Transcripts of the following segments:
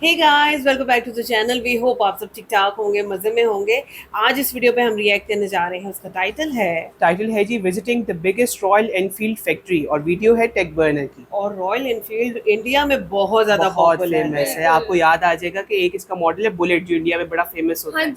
Hey guys, welcome back to the channel. We hope आप सब ठीक ठाक होंगे, मजे में होंगे। आज इस वीडियो पे हम रिएक्ट करने जा रहे हैं। उसका टाइटल है जी visiting the biggest Royal Enfield factory और वीडियो है टेक बर्नर की। और रॉयल एनफील्ड इंडिया में बहुत ज्यादा बहुत पॉपुलर फेमस है। है। आपको याद आ जाएगा कि एक इसका मॉडल है बुलेट जो इंडिया में बड़ा फेमस होता है।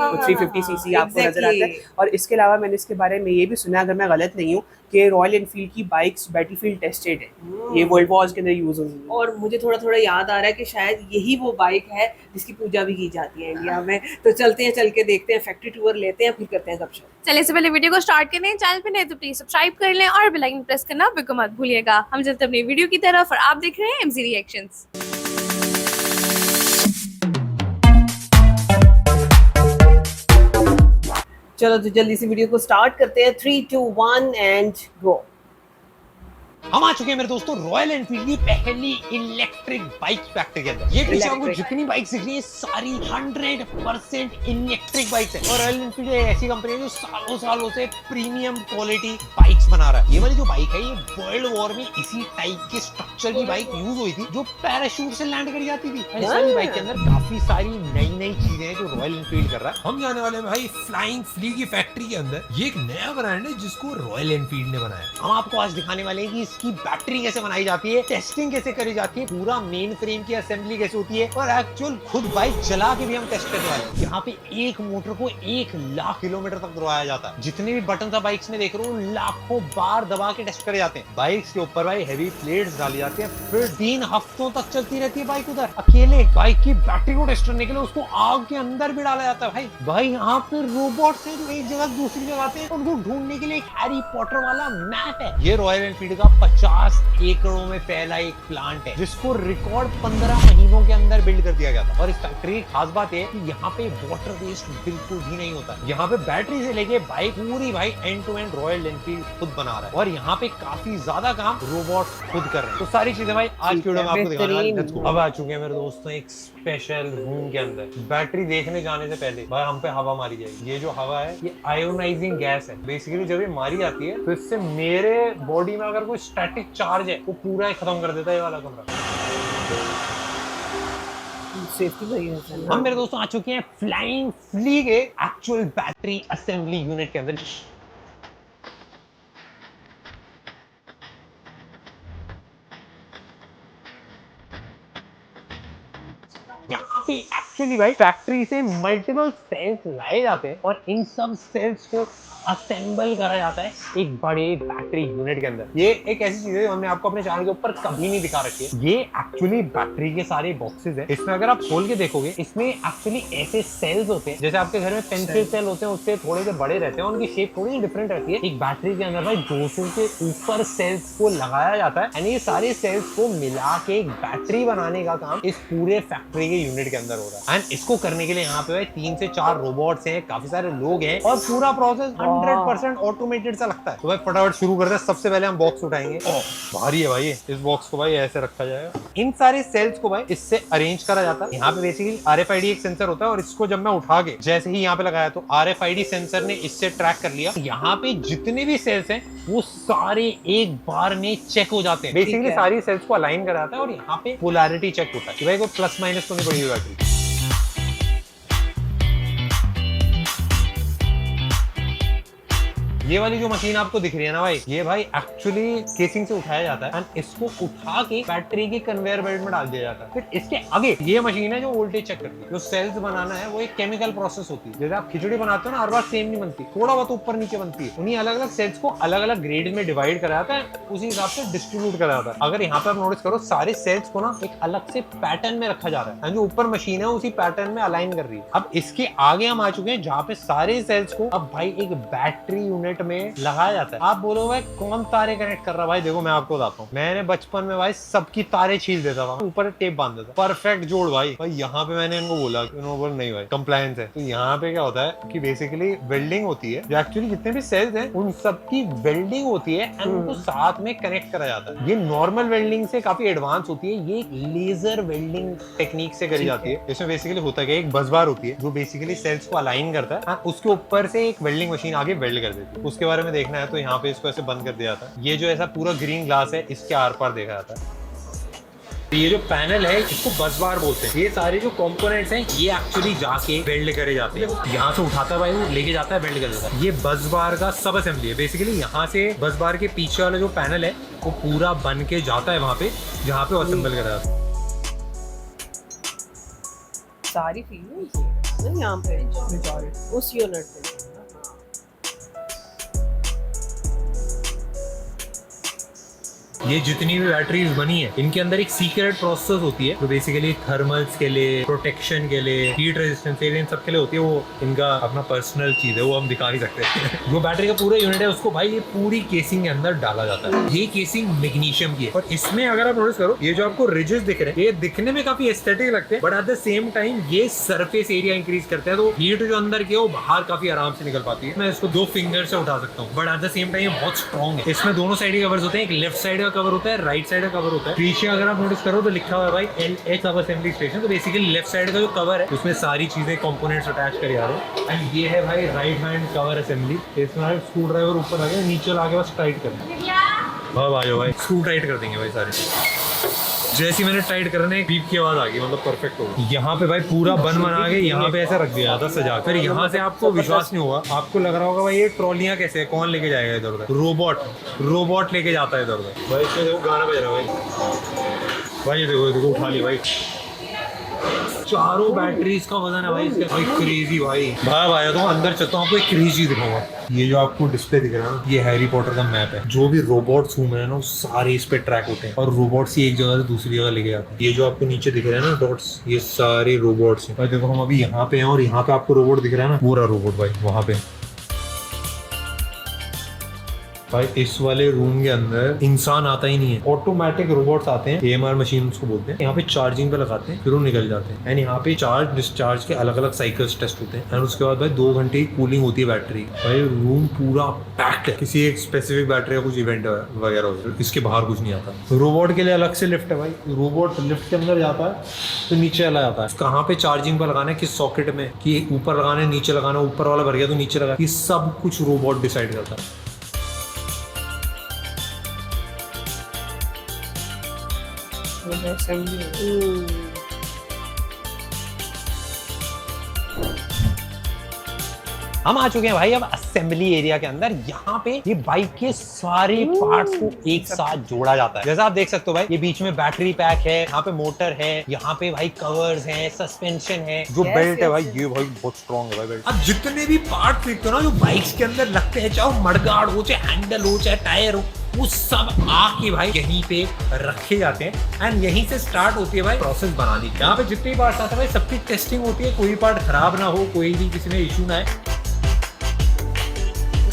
वो 350 सीसी आपको नजर आता है। और इसके अलावा मैंने इसके बारे में ये भी सुना, अगर मैं गलत नहीं हूँ, कि रॉयल एनफील्ड की बाइक्स बैटलफील्ड टेस्टेड है। ये वर्ल्ड वॉर्स के अंदर यूज होगी। और मुझे थोड़ा थोड़ा याद आ रहा है कि शायद यही वो बाइक है जिसकी पूजा भी की जाती है इंडिया में। तो चलते हैं, चल के देखते हैं, फैक्ट्री टूर लेते हैं, फिर करते हैं गपशप। चलिए इससे पहले वीडियो को स्टार्ट करें। चैनल पे नए तो प्लीज सब्सक्राइब कर लें और बेल आइकन प्रेस करना बिल्कुल मत भूलिएगा। हम चलते हैं अपनी वीडियो की तरफ और आप देख रहे हैं एमजी रिएक्शंस। चलो तो जल्दी से वीडियो को स्टार्ट करते हैं। 3, 2, 1 एंड गो। हम आ चुके हैं मेरे दोस्तों रॉयल एनफील्ड की पहली इलेक्ट्रिक बाइक फैक्ट्री के अंदर। ये पीछे आपको जितनी बाइक्स दिख रही है सारी 100% इलेक्ट्रिक बाइक्स है। और रॉयल एनफील्ड एक ऐसी कंपनी है जो सालों सालों से प्रीमियम क्वालिटी बाइक्स बना रहा है। ये वाली जो बाइक है ये वर्ल्ड वॉर में इसी टाइप के स्ट्रक्चर की बाइक यूज हुई थी जो पैराशूट से लैंड करी जाती थी। इस वाली बाइक के अंदर काफी सारी नई नई चीजें हैं जो रॉयल एनफील्ड कर रहा है। हम जाने वाले हैं भाई फ्लाइंग फ्ली की फैक्ट्री के अंदर। ये एक नया ब्रांड है जिसको रॉयल एनफील्ड ने बनाया। हम आपको आज दिखाने वाले हैं कि इसकी बैटरी कैसे बनाई जाती है, टेस्टिंग कैसे करी जाती है, पूरा मेन फ्रेम की असेंबली कैसे होती है और एक्चुअल खुद बाइक चला के भी हम टेस्ट करने वाले हैं। यहाँ पे एक मोटर को 1,00,000 किलोमीटर तक दबाया जाता है। जितने भी बटन आप बाइक्स में देख रहे हो लाखों बार दबा के टेस्ट करे जाते हैं। बाइक्स के ऊपर भाई हैवी प्लेट्स डाली जाती है, फिर 3 हफ्तों तक चलती रहती है बाइक। उधर अकेले बाइक की बैटरी को टेस्ट करने के लिए उसको आग के अंदर भी डाला जाता है। भाई यहाँ पे रोबोट्स हैं जो एक जगह से दूसरी जगह आते हैं, उनको ढूंढने के लिए एक हैरी पॉटर वाला मैप है। ये रॉयल एनफील्ड का 50 एकड़ों में फैला एक प्लांट है जिसको रिकॉर्ड 15 महीनों के अंदर बिल्ड कर दिया गया था। और इस फैक्ट्री की खास बात है कि यहाँ पे वाटर वेस्ट बिल्कुल भी नहीं होता। यहाँ पे बैटरी से लेके बाइक पूरी भाई end to end Royal Enfield खुद बना रहा है। और यहाँ पे काफी ज्यादा काम रोबोट खुद कर रहे हैं। तो सारी चीजें भाई आज की वीडियो में आपको दिखाने वाले हैं। अब आ चुके हैं मेरे दोस्तों एक स्पेशल रूम के अंदर। बैटरी देखने जाने से पहले भाई हम पे हवा मारी जाएगी। ये जो हवा है ये आयोनाइजिंग गैस है। बेसिकली जब ये मारी जाती है तो इससे मेरे बॉडी में अगर कोई स्टैटिक चार्ज है वो पूरा ही खत्म कर देता है ये वाला कमरा। हम मेरे दोस्तों आ चुके हैं फ्लाइंग फ्ली के एक्चुअल बैटरी असेंबली यूनिट के अंदर। एक्चुअली भाई फैक्ट्री से मल्टीपल सेल्स लाए जाते हैं और इन सब सेल्स को असेंबल करा जाता है एक बड़े बैटरी यूनिट के अंदर। ये एक ऐसी चीज है जो हमने आपको अपने चैनल के ऊपर कभी नहीं दिखा रखी है। ये एक्चुअली बैटरी के सारे बॉक्सेस हैं। इसमें अगर आप खोल के देखोगे इसमें एक्चुअली ऐसे सेल्स होते हैं जैसे आपके घर में पेंसिल सेल होते हैं, उससे थोड़े से बड़े रहते हैं, उनकी शेप थोड़ी डिफरेंट रहती है। एक बैटरी के अंदर भाई 200 से ऊपर सेल्स को लगाया जाता है एंड ये सारे सेल्स को मिला के एक बैटरी बनाने का काम इस पूरे फैक्ट्री के यूनिट के अंदर हो रहा है। एंड इसको करने के लिए यहाँ पे 3 से 4 रोबोट्स हैं, काफी सारे लोग हैं और पूरा प्रोसेस 100% ऑटोमेटेड सा लगता है। तो भाई फटाफट शुरू करते हैं। सबसे पहले हम बॉक्स उठाएंगे। भारी है भाई। इस बॉक्स को भाई ऐसे रखा जाएगा। इन सारे सेल्स को भाई इससे अरेंज करा जाता है। यहाँ पे बेसिकली RFID एक सेंसर होता है और इसको जब मैं उठा के जैसे ही यहाँ पे लगाया तो RFID सेंसर ने इससे ट्रैक कर लिया। यहाँ पे जितने भी सेल्स हैं वो सारे एक बार में चेक हो जाते हैं। बेसिकली सारी सेल्स को अलाइन कराता है और यहाँ पे पोलैरिटी चेक होता है कि भाई कोई प्लस माइनस तो नहीं पड़ी हुई बैटरी। ये वाली जो मशीन आपको दिख रही है ना भाई, ये भाई एक्चुअली केसिंग से उठाया जाता है एंड इसको उठा के बैटरी के कन्वेयर बेल्ट में डाल दिया जाता है। फिर इसके आगे ये मशीन है जो वोल्टेज चेक करती है। जो सेल्स बनाना है वो एक केमिकल प्रोसेस होती है। जैसे आप खिचड़ी बनाते हो ना, हर बार सेम नहीं बनती, थोड़ा बहुत ऊपर नीचे बनती है। उन्हीं अलग अलग सेल्स को अलग अलग ग्रेड में डिवाइड करा जाता है, उसी हिसाब से डिस्ट्रीब्यूट करा जाता है। अगर यहाँ पे आप नोटिस करो सारे सेल्स को ना एक अलग से पैटर्न में रखा जा रहा है। जो ऊपर मशीन है उसी पैटर्न में अलाइन कर रही है। अब इसके आगे हम आ चुके हैं जहाँ पे सारे सेल्स को अब भाई एक बैटरी यूनिट में लगाया जाता है। आप बोलो भाई कौन तारे कनेक्ट कर रहा है? भाई देखो मैं आपको बताता हूँ। मैंने बचपन में भाई सबकी तारे छील देता था, ऊपर टेप बांध देता, परफेक्ट जोड़ भाई। भाई यहाँ पे मैंने इनको बोला, इन्होंने बोला नहीं भाई कंप्लायंस है। तो यहाँ पे क्या होता है कि बेसिकली वेल्डिंग होती है, जो एक्चुअली जितने भी सेल्स हैं उन सबकी वेल्डिंग होती है एंड उनको साथ में कनेक्ट करा जाता है। ये नॉर्मल वेल्डिंग से काफी एडवांस होती है। ये लेजर वेल्डिंग टेक्निक से करी जाती है। इसमें बेसिकली होता है एक बस बार होती है जो बेसिकली सेल्स को अलाइन करता है, उसके ऊपर से एक वेल्डिंग मशीन आगे वेल्ड कर देती है। उसके बारे में देखना है तो यहाँ पे इसको ऐसे बंद कर दिया जाता है। ये जो ऐसा पूरा ग्रीन ग्लास है इसके आर पार देखा जाता है। ये जो पैनल है इसको बस बार बोलते हैं। ये सारे जो कंपोनेंट्स हैं ये एक्चुअली जाके वेल्ड करे जाते हैं। यहाँ से उठाता है भाई वो लेके जाता है, वेल्ड कर देता है। ये बस बार का सब असेंबली है बेसिकली। यहाँ से बस बार के पीछे वाला जो पैनल है वो पूरा बन के जाता है वहाँ पे जहाँ पे असेंबल करा जाता है। सारी फीलिंग यहाँ पे उस यूनिट पे। ये जितनी भी बैटरीज बनी है इनके अंदर एक सीक्रेट प्रोसेस होती है, तो बेसिकली थर्मल्स के लिए, प्रोटेक्शन के लिए, हीट रेजिस्टेंस इन सब के लिए होती है। वो इनका अपना पर्सनल चीज है, वो हम दिखा नहीं सकते। जो बैटरी का पूरा यूनिट है उसको भाई ये पूरी केसिंग के अंदर डाला जाता है। ये केसिंग मैग्नीशियम की है और इसमें अगर आप नोटिस करो ये जो आपको रिजेस दिख रहे हैं ये दिखने में काफी एस्थेटिक लगते हैं, but at the same time ये सरफेस एरिया इंक्रीज करते हैं, तो हीट जो अंदर की है वो बाहर काफी आराम से निकल पाती है। मैं इसको 2 फिंगर से उठा सकता हूँ, but at the same time बहुत स्ट्रॉन्ग है। इसमें दोनों साइड के कवर्स होते हैं, एक लेफ्ट साइड का कवर होता है, राइट साइड का कवर होता है। पीछे अगर आप नोटिस करो तो लिखा हुआ है भाई LH सब असेंबली स्टेशन। तो बेसिकली लेफ्ट साइड का जो कवर है उसमें सारी चीजें कंपोनेंट्स अटैच कर आ रहे हैं। एंड ये है भाई राइट हैंड कवर असेंबली। इसमें स्क्रू ड्राइवर ऊपर आ गया, नीचे लाके बस टाइट करना। अब आ जाओ भाई, स्क्रू टाइट कर देंगे भाई सारे। जैसी मैंने टाइट करने बीप की आवाज आ गई, मतलब परफेक्ट हो गया। यहाँ पे भाई पूरा बन बना के यहाँ पे ऐसा रख दिया था सजा। फिर यहाँ से आपको विश्वास नहीं होगा, आपको लग रहा होगा भाई ये ट्रॉलियाँ कैसे है, कौन लेके जाएगा इधर उधर। रोबोट लेके जाता है इधर उधर। भाई इसमें देखो गाना बज रहा है भाई, ये देखो उठा ली भाई। चारों बैटरीज का वजन है भाई इसका, भाई क्रेजी भाई। भाई तो अंदर चलता हूँ, आपको एक क्रेजी चीज दिखाऊंगा। ये जो आपको डिस्प्ले दिख रहा है ना, ये हैरी पॉटर का मैप है। जो भी रोबोट्स घूम रहे हैं ना वो सारे इस पे ट्रैक होते हैं और रोबोट्स ही एक जगह से दूसरी जगह लेके जाते हैं। ये जो आपको नीचे दिख रहे हैं ना डॉट्स, ये सारे रोबोट्स हैं भाई। देखो हम अभी यहाँ पे हैं और यहाँ पे आपको रोबोट दिख रहा है ना, पूरा रोबोट भाई वहाँ पे। भाई इस वाले रूम के अंदर इंसान आता ही नहीं है, ऑटोमेटिक रोबोट्स आते हैं, AMR मशीन उसको बोलते हैं। यहाँ पे चार्जिंग पे लगाते हैं फिर वो निकल जाते हैं। एंड यहाँ पे चार्ज डिस्चार्ज के अलग अलग साइकिल्स टेस्ट होते हैं। एंड उसके बाद भाई 2 घंटे की कूलिंग होती है बैटरी। भाई रूम पूरा पैक्ड है, किसी एक स्पेसिफिक बैटरी का कुछ इवेंट वगैरह हो, इसके बाहर कुछ नहीं आता। रोबोट के लिए अलग से लिफ्ट है भाई, रोबोट लिफ्ट के अंदर जाता है तो नीचे चला जाता है। कहाँ पे चार्जिंग पर लगाना है, किस सॉकेट में, कि ऊपर लगाना है नीचे लगाना है, ऊपर वाला भर गया तो नीचे लगा, ये सब कुछ रोबोट डिसाइड करता है। हम आ चुके हैं भाई अब असेंबली एरिया के अंदर। यहाँ पे ये बाइक के सारे पार्ट्स को एक साथ जोड़ा जाता है। जैसा आप देख सकते हो भाई, ये बीच में बैटरी पैक है, यहाँ पे मोटर है, यहाँ पे भाई कवर्स हैं, सस्पेंशन है, जो बेल्ट है भाई ये भाई बहुत स्ट्रॉन्ग है भाई बेल्ट। अब जितने भी पार्ट देखते हो ना जो बाइक्स के अंदर लगते हैं, चाहे मडगार्ड हो, चाहे हैंडल हो, चाहे टायर हो, वो सब आके भाई यहीं पे रखे जाते हैं। एंड यहीं से स्टार्ट होती है भाई प्रोसेस बनाने की। यहाँ पे जितने पार्ट्स आते हैं भाई सबकी टेस्टिंग होती है, कोई पार्ट खराब ना हो, कोई भी किसी में इशू ना आए।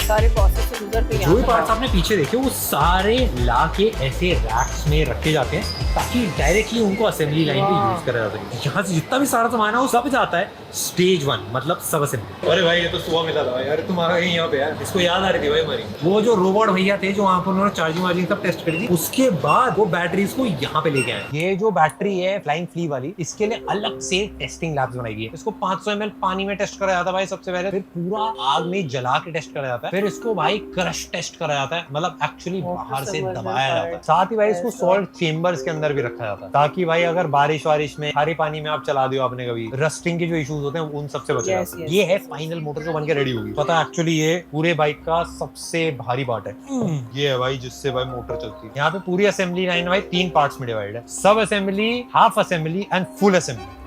सारे प्रोसेस से गुजर के जो भी पार्ट्स आपने पीछे देखे वो सारे ला के ऐसे रैक्स में रखे जाते हैं ताकि डायरेक्टली उनको असेंबली लाइन पे यूज करा जा सके। यहाँ से जितना भी सारा सामान है वो सब जाता है स्टेज 1, मतलब सब असेंबली। अरे भाई ये तो सुबह मिला था यार, तुम आ गए यहाँ पे यार, इसको याद आ रही थी भाई हमारी। वो जो रोबोट भैया थे जो वहाँ पर उन्होंने चार्जिंग वार्जिंग सब टेस्ट करी थी, उसके बाद वो बैटरीज को यहाँ पे लेके आए। ये जो बैटरी है फ्लाइंग फ्ली वाली, इसके लिए अलग से टेस्टिंग लैब्स बनाई गई है। इसको 500 ml पानी में टेस्ट करा जाता है भाई सबसे पहले, फिर पूरा आग में जला के टेस्ट करा जाता है, फिर इसको भाई क्रश टेस्ट करा जाता है, मतलब एक्चुअली बाहर से दबाया जाता है। साथ ही भाई इसको सॉल्ट चेम्बर्स के अंदर भी रखा जाता है ताकि भाई अगर बारिश वारिश में खारे पानी में आप चला दियो आपने कभी, रस्टिंग के जो इश्यूज होते हैं उन सबसे बचा जाता है। ये है फाइनल मोटर जो बनके रेडी होगी। पता है एक्चुअली ये पूरे बाइक का सबसे भारी पार्ट है, ये है भाई जिससे भाई मोटर चलती है। यहाँ पे पूरी असेंबली लाइन भाई 3 पार्ट्स में डिवाइड है, सब assembly, half assembly and full assembly.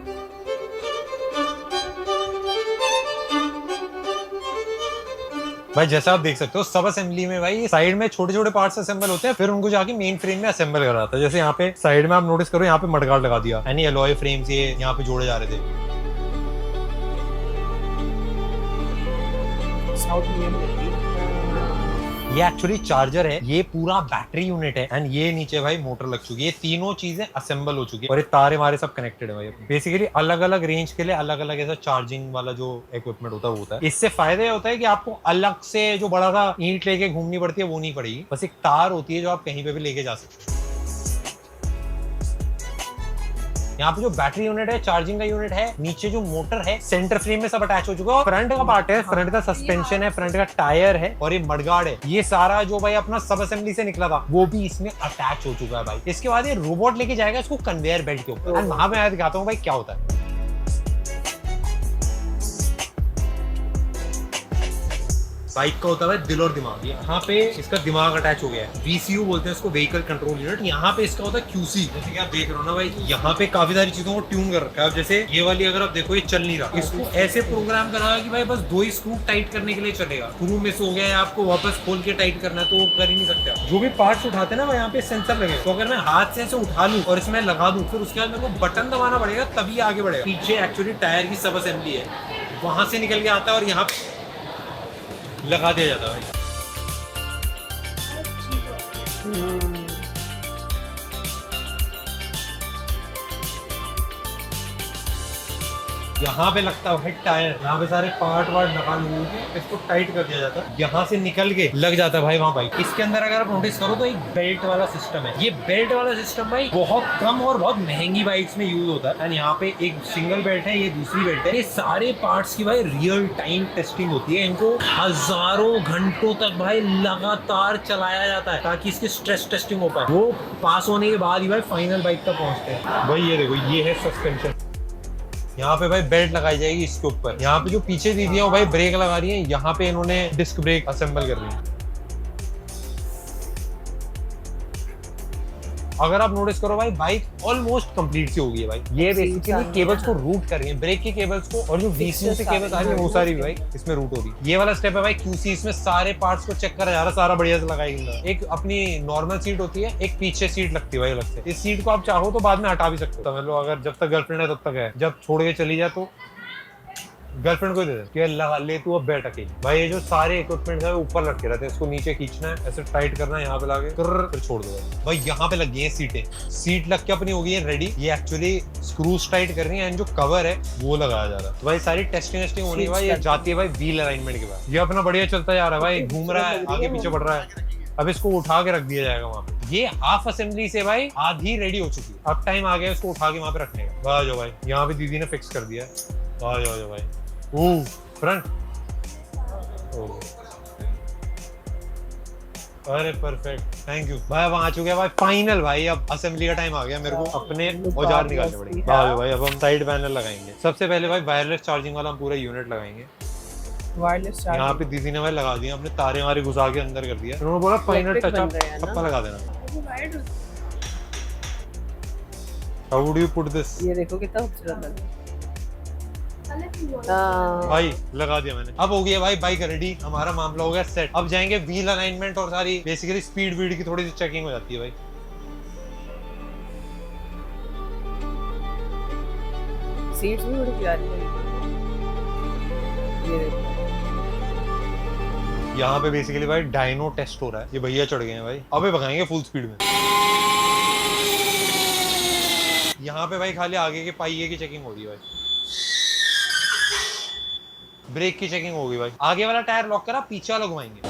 भाई जैसा आप देख सकते हो सब असेंबली में भाई साइड में छोटे छोटे पार्ट्स असेंबल होते हैं, फिर उनको जाके मेन फ्रेम में असेंबल कराता है। जैसे यहाँ पे साइड में आप नोटिस करो, यहाँ पे मडगार्ड लगा दिया, यानी एलॉय फ्रेम्स ये यहाँ पे जोड़े जा रहे थे। ये एक्चुअली चार्जर है, ये पूरा बैटरी यूनिट है एंड ये नीचे भाई मोटर लग चुकी है। ये तीनों चीजें असेंबल हो चुकी है और ये तारे हमारे सब कनेक्टेड है भाई। बेसिकली अलग अलग रेंज के लिए अलग अलग ऐसा चार्जिंग वाला जो इक्विपमेंट होता है वो होता है। इससे फायदा ये होता है कि आपको अलग से जो बड़ा सा ईंट लेके घूमनी पड़ती है वो नहीं पड़ेगी, बस एक तार होती है जो आप कहीं पे भी लेके जा सकते हैं। यहाँ पे जो बैटरी यूनिट है, चार्जिंग का यूनिट है, नीचे जो मोटर है, सेंटर फ्रेम में सब अटैच हो चुका है। फ्रंट का पार्ट है, फ्रंट का सस्पेंशन है, फ्रंट का टायर है और ये मडगार्ड है। ये सारा जो भाई अपना सब असेंबली से निकला था वो भी इसमें अटैच हो चुका है भाई। इसके बाद ये रोबोट लेके जाएगा इसको कन्वेयर बेल्ट के ऊपर, वहां मैं दिखाता हूँ भाई क्या होता है। बाइक का होता है दिल और दिमाग। यहाँ पे इसका दिमाग अटैच हो गया है, VCU बोलते हैं इसको, व्हीकल कंट्रोल यूनिट। यहाँ पे इसका होता है QC, जैसे कि आप देख रहे हो ना भाई, यहाँ पे काफी सारी चीजों को ट्यून कर रखा है। अब जैसे ये वाली अगर आप देखो ये चल नहीं रहा, इसको ऐसे प्रोग्राम करा कि भाई बस 2 ही स्क्रू टाइट करने के लिए चलेगा। स्क्रू मिस हो गया है, आपको वापस खोल के टाइट करना है तो वो कर ही नहीं सकते। जो भी पार्ट्स उठाते हैं ना यहाँ पे सेंसर लगे, तो अगर मैं हाथ से उठा लूँ और इसमें लगा दूं, फिर उसके बाद मेरे को बटन दबाना पड़ेगा तभी आगे बढ़ेगा। पीछे एक्चुअली टायर की सब असेंबली है, वहां से निकल के आता है और यहाँ लगा दिया जाता है। यहाँ पे लगता है टायर, यहाँ पे सारे पार्ट वार्ट निकाल के इसको टाइट कर दिया जाता है, यहाँ से निकल के लग जाता है भाई वहाँ बाइक। इसके अंदर अगर आप नोटिस करो तो एक बेल्ट वाला सिस्टम है। ये बेल्ट वाला सिस्टम भाई बहुत कम और बहुत महंगी बाइक्स में यूज होता है। एंड यहाँ पे एक सिंगल बेल्ट है, ये दूसरी बेल्ट है। ये सारे पार्ट्स की भाई रियल टाइम टेस्टिंग होती है, इनको हजारों घंटों तक भाई लगातार चलाया जाता है ताकि इसकी स्ट्रेस टेस्टिंग हो पाए। वो पास होने के बाद ही भाई फाइनल बाइक तक पहुंचते हैं। भाई ये देखो, ये है सस्पेंशन। यहाँ पे भाई बेल्ट लगाई जाएगी इसके ऊपर। यहाँ पे जो पीछे दीदियां वो भाई ब्रेक लगा रही हैं, यहाँ पे इन्होंने डिस्क ब्रेक असेंबल कर रही है। अगर आप नोटिस करो भाई, बाइक ऑलमोस्ट कंप्लीट सी हो गई है भाई। ये बेसिकली केबल्स को रूट कर रही है, ब्रेक के केबल्स को, और जो VCU से केबल्स आ रही है वो सारी भी भाई इसमें रूट हो रही है। ये वाला स्टेप है भाई QC, इसमें सारे पार्ट्स को चेक करा जा रहा है, सारा बढ़िया से लगाएगा। एक अपनी नॉर्मल सीट होती है, एक पीछे सीट लगती है भाई अलग से। इस सीट को आप चाहो तो बाद में हटा भी सकते हो, समझ लो अगर जब तक गर्लफ्रेंड है तब तक है, जब छोड़ के चली जाए तो गर्लफ्रेंड को दे दे कि लगा ले तू अब बैठ अकेली। भाई ये जो सारे इक्विपमेंट है ऊपर लटके रहते हैं, इसको नीचे खींचना है, ऐसे टाइट करना है, यहाँ पे लाके फिर छोड़ दो भाई। यहाँ पे लग गई है सीटें, सीट लग के अपनी हो गई है रेडी। ये एक्चुअली स्क्रूज टाइट कर रही है एंड जो कवर है वो लगाया जा रहा है। तो भाई सारी टेस्टिंग होनी है भाई। ये जाती है भाई व्हील अलाइनमेंट के बाद। ये अपना बढ़िया चलता जा रहा है भाई, घूम रहा है, आगे पीछे बढ़ रहा है। अब इसको उठा के रख दिया जाएगा वहाँ पे। ये हाफ असेंबली से भाई आधी रेडी हो चुकी है, अब टाइम आ गया इसको उठा के वहाँ पे रखने का। आ जाओ भाई, यहाँ पे दीदी ने फिक्स कर दिया है। आ जाओ भाई, फ्रंट, अरे परफेक्ट, थैंक यू भाई। वहां आ चुके हैं भाई फाइनल भाई। अब असेंबली का टाइम आ गया, मेरे को अपने औजार निकालने पड़ेंगे भाई। अब हम साइड पैनल लगाएंगे। सबसे पहले भाई वायरलेस चार्जिंग वाला हम पूरा यूनिट लगाएंगे। वायरलेस चार्जिंग यहाँ पे दीदी ने भाई लगा दिया, अपने तारे वारे घुसा के अंदर कर दिया। उन्होंने बोला फाइनल टच अप सबका लगा देना। How would you put this? ये देखो कितना खूबसूरत है भाई, लगा दिया मैंने। अब हो गया भाई बाइक रेडी, हमारा मामला हो गया सेट। अब जाएंगे व्हील अलाइनमेंट और सारी बेसिकली स्पीड वीड की थोड़ी सी चेकिंग हो जाती है भाई। सीट्स भी बड़ी प्यारी है। ये देखो, यहाँ पे बेसिकली भाई डायनो टेस्ट हो रहा है। ये भैया चढ़ गए हैं भाई, अबे भगाएंगे फुल स्पीड में। यहाँ पे भाई खाली आगे के पहिए की चेकिंग हो रही है भाई, ब्रेक की चेकिंग हो गई भाई। आगे वाला टायर लॉक करा, पीछे वाला घुमाएंगे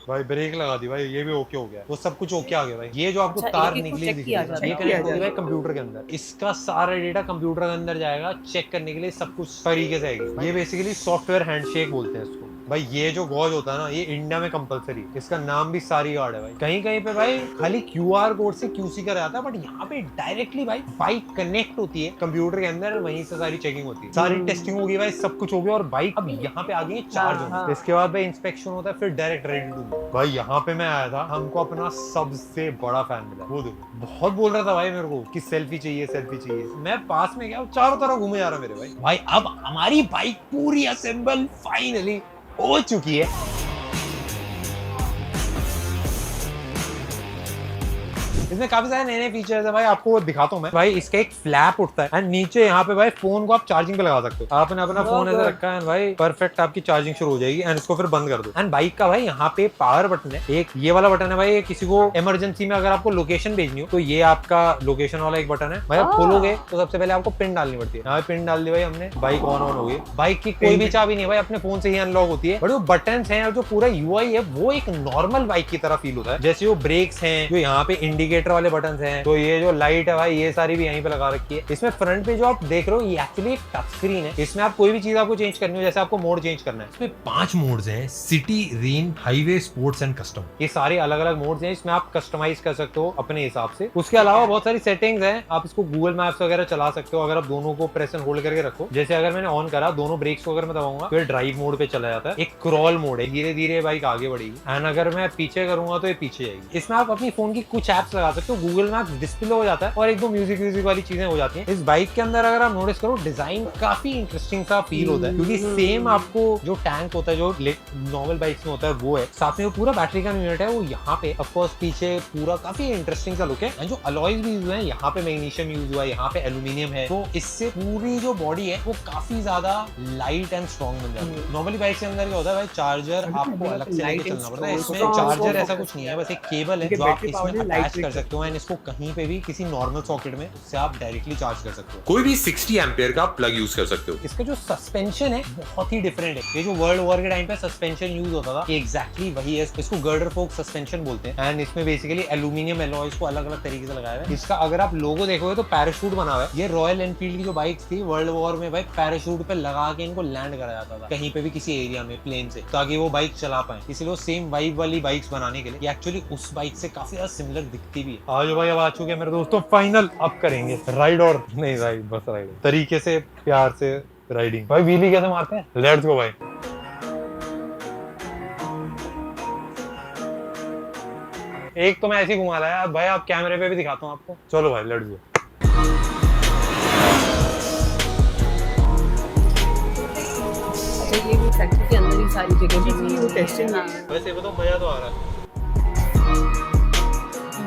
भाई। ब्रेक लगा दी भाई, ये भी ओके हो गया, वो सब कुछ ओके आ गया भाई। ये जो आपको तार निकली दिख रही है, ये कनेक्ट होगी भाई कंप्यूटर के अंदर। इसका सारा डेटा कंप्यूटर के अंदर जाएगा, चेक करने के लिए सब कुछ तरीके से आएगी। ये बेसिकली सॉफ्टवेयर हैंडशेक बोलते हैं इसको भाई। ये जो गॉज होता है ना, ये इंडिया में कंपलसरी, इसका नाम भी सारी गार्ड है भाई। कहीं कहीं पे भाई खाली QR कोड से QC का रहता है, बट यहाँ पे डायरेक्टली भाई बाइक कनेक्ट होती है कंप्यूटर के अंदर, वहीं से सारी चेकिंग होती है, सारी टेस्टिंग होगी भाई, सब कुछ हो गया। और बाइक अब यहाँ पे आ गई चार्ज होने। इसके बाद भाई इंस्पेक्शन होता है, फिर डायरेक्ट रेडी टू भाई। यहाँ पे मैं आया था, हमको अपना सबसे बड़ा फैन मिला। वो देखो, बहुत बोल रहा था भाई मेरे को कि सेल्फी चाहिए सेल्फी चाहिए। मैं पास में गया, चारों तरफ घूमे जा रहा मेरे भाई। भाई अब हमारी बाइक पूरी असेंबल फाइनली हो चुकी है। इसमें काफी सारे नए नए फीचर्स है भाई, आपको वो दिखाता हूँ मैं भाई। इसका एक फ्लैप उठता है एंड नीचे यहाँ पे भाई फोन को आप चार्जिंग पे लगा सकते हो। आपने अपना फोन ऐसे रखा है भाई, परफेक्ट आपकी चार्जिंग शुरू हो जाएगी एंड इसको फिर बंद कर दो। एंड बाइक का भाई यहाँ पे पावर बटन है, एक ये वाला बटन है भाई। किसी को इमरजेंसी में अगर आपको लोकेशन भेजनी हो तो ये आपका लोकेशन वाला एक बटन है भाई। आप खोलोगे तो सबसे पहले आपको पिन डालनी पड़ती है। यहाँ पिन डाल दी भाई हमने, बाइक ऑन हो गई। बाइक की कोई भी चाबी नहीं भाई, अपने फोन से ही अनलॉक होती है। बट जो बटन है और जो पूरा UI है वो एक नॉर्मल बाइक की तरह फील होता है। जैसे वो ब्रेक्स हैं, जो यहाँ पे इंडिकेटर इंडिकेटर वाले बटन हैं, तो ये जो लाइट है भाई ये सारी भी यहीं पे लगा रखी है। इसमें फ्रंट पे जो आप देख रहे हो ये एक्चुअली एक टच स्क्रीन है, इसमें आप कोई भी चीज आपको चेंज करनी हो, जैसे आपको मोड चेंज करना है, इसमें 5 मोड्स हैं, city, rain, highway, sports and custom. ये सारे अलग अलग मोड्स हैं, इसमें आप कस्टमाइज कर सकते हो अपने हिसाब से। उसके अलावा बहुत सारी सेटिंग्स हैं, आप इसको गूगल मैप्स वगैरह चला सकते हो अगर आप दोनों को प्रेस एंड होल्ड करके रखो। जैसे अगर मैंने ऑन करा, दोनों ब्रेक्स को अगर मैं दबाऊंगा तो ये ड्राइव मोड पे चला जाता है। एक क्रॉल मोड है, धीरे धीरे बाइक आगे बढ़ेगी, एंड अगर मैं पीछे करूंगा तो ये पीछे जाएगी। इसमें आप अपनी फोन की कुछ एप्स लगा सकते हो, गूगल मैप्स डिस्प्ले हो जाता है और एक दो म्यूजिक वाली चीजें हो जाती हैं। इस बाइक के अंदर अगर आप नोटिस करो डिजाइन काफी इंटरेस्टिंग सा फील होता है, क्योंकि सेम आपको जो टैंक होता है जो नॉर्मल बाइक्स में होता है वो है, साथ में वो पूरा बैटरी का यूनिट है वो यहाँ पे। ऑफ कोर्स पीछे पूरा काफी इंटरेस्टिंग सा लुक है, एंड जो अलॉयज भी यूज हुए हैं, यहाँ पे मैग्नीशियम यूज हुआ है, यहाँ पे एल्यूमिनियम है, तो इससे पूरी जो बॉडी है वो काफी ज्यादा लाइट एंड स्ट्रॉन्ग बन जाती है। नॉर्मली बाइक के अंदर क्या होता है भाई, चार्जर आपको अलग से लेके चलना पड़ता है, इसमें चार्जर ऐसा कुछ नहीं है, बस एक केबल है जो आप इसमें अटैच कर सकते हो, एंड इसको कहीं पे भी किसी नॉर्मल सॉकेट में उससे आप डायरेक्टली चार्ज कर सकते हो। कोई भी 60 एम्पियर का प्लग यूज कर सकते हो। इसका जो सस्पेंशन है बहुत ही डिफरेंट है। ये जो वर्ल्ड वॉर के टाइम पे सस्पेंशन यूज होता था, ये एग्जैक्टली वही है। इसको गर्डर फोक सस्पेंशन बोलते हैं, एंड इसमें बेसिकली एल्यूमिनियम एलॉयज को अलग अलग तरीके से लगाया है। इसका अगर आप लोगो देखोगे तो पैराशूट बना हुआ है। ये रॉयल एनफील्ड की जो बाइक थी वर्ल्ड वॉर में भाई पैराशूट पे लगा के इनको लैंड करा जाता था कहीं पे भी किसी एरिया में प्लेन से, ताकि वो बाइक चला पाए। इसलिए वो सेम वाइब वाली बाइक्स बनाने के लिए ये एक्चुअली उस बाइक से काफी ज्यादा सिमिलर दिखती भी है। आज भाई अब आ चुके हैं मेरे दोस्तों, फाइनल अब करेंगे राइड, और नहीं राइड बस राइड तरीके से प्यार से राइडिंग। भाई व्हीली कैसे मारते हैं, लेट्स गो भाई। एक तो मैं ऐसे ही घुमा रहा है भाई, आप कैमरे पे भी दिखाता हूँ आपको। चलो भाई लेट्स गो। ये भी फैक्ट्री के अंदर ही सारी जगह बनी है, वो टेस्टिंग है। वैसे बताओ मजा तो आ रहा है,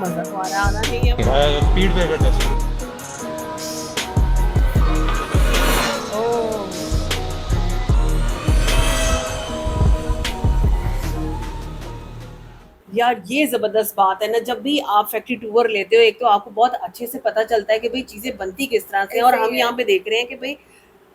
मजा तो आ रहा, आना नहीं है। Speed breaker test. यार ये जबरदस्त बात है ना, जब भी आप फैक्ट्री टूर लेते हो, एक तो आपको बहुत अच्छे से पता चलता है कि भाई चीजें बनती किस तरह से, और हम यहाँ पे देख रहे हैं कि भाई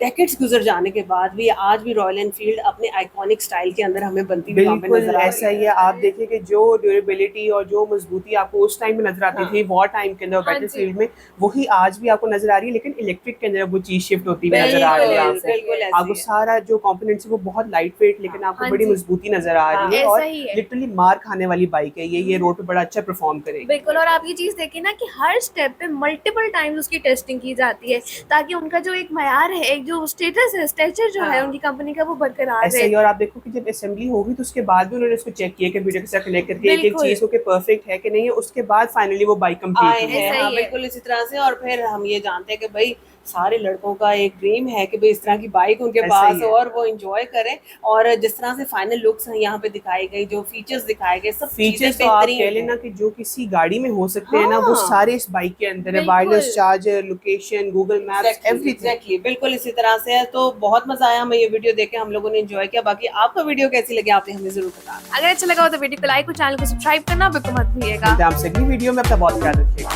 डेकेड्स गुजर जाने के बाद भी आज भी रॉयल एनफील्ड अपने आइकॉनिक स्टाइल के अंदर हमें बनती हुई वहाँ पे नजर आ रही है। ऐसा ही है, आप देखिए कि जो ड्यूरेबिलिटी और जो मजबूती आपको उस टाइम में नजर आती थी वॉर टाइम के अंदर बैटलफील्ड में, वही आज भी आपको नजर आ रही है, लेकिन इलेक्ट्रिक के अंदर वो चीज शिफ्ट होती हुई नजर आ रही है आपसे। आपको सारा जो कंपोनेंट्स है वो बहुत लाइट वेट, लेकिन आपको बड़ी मजबूती नजर आ रही है, और लिटरली मार खाने वाली बाइक है ये रोड पे बड़ा अच्छा परफॉर्म करेगी। बिल्कुल, और आप ये चीज देखिए ना कि हर स्टेप पे मल्टीपल टाइम्स उसकी टेस्टिंग की जाती है, ताकि उनका जो एक मयार है, एक जो स्टेटस है, स्ट्रक्चर जो है उनकी कंपनी का, वो बरकरार ऐसे ही। और आप देखो कि जब असेंबली होगी तो उसके बाद भी उन्होंने इसको चेक किया कि वीडियो के साथ कनेक्ट करके एक एक चीज को कि परफेक्ट है कि नहीं है, उसके बाद फाइनली वो बाइक कंप्लीट हुई है। बिल्कुल इसी तरह से। और फिर हम ये जानते हैं कि भाई सारे लड़कों का एक ड्रीम है कि भाई इस तरह की बाइक उनके पास हो और वो एंजॉय करें, और जिस तरह से फाइनल लुक्स यहाँ पे दिखाई गई, जो फीचर्स दिखाए गए, सब फीचर्स तो आप कह लेना कि जो किसी गाड़ी में हो सकते हैं ना, वो सारे इस बाइक के अंदर है। Wireless charger, location, Google maps, everything. बिल्कुल इसी तरह से है। तो बहुत मजा आया हमें ये वीडियो देख के, हम लोगों ने एंजॉय किया। बाकी आपको वीडियो कैसी लगी आपने हमें जरूर बताना। अगर अच्छा लगा हो तो वीडियो को लाइक और चैनल को सब्सक्राइब करना बिल्कुल मत भूलिएगा। आपसे अगली वीडियो में अपना बहुत ख्याल रखिएगा।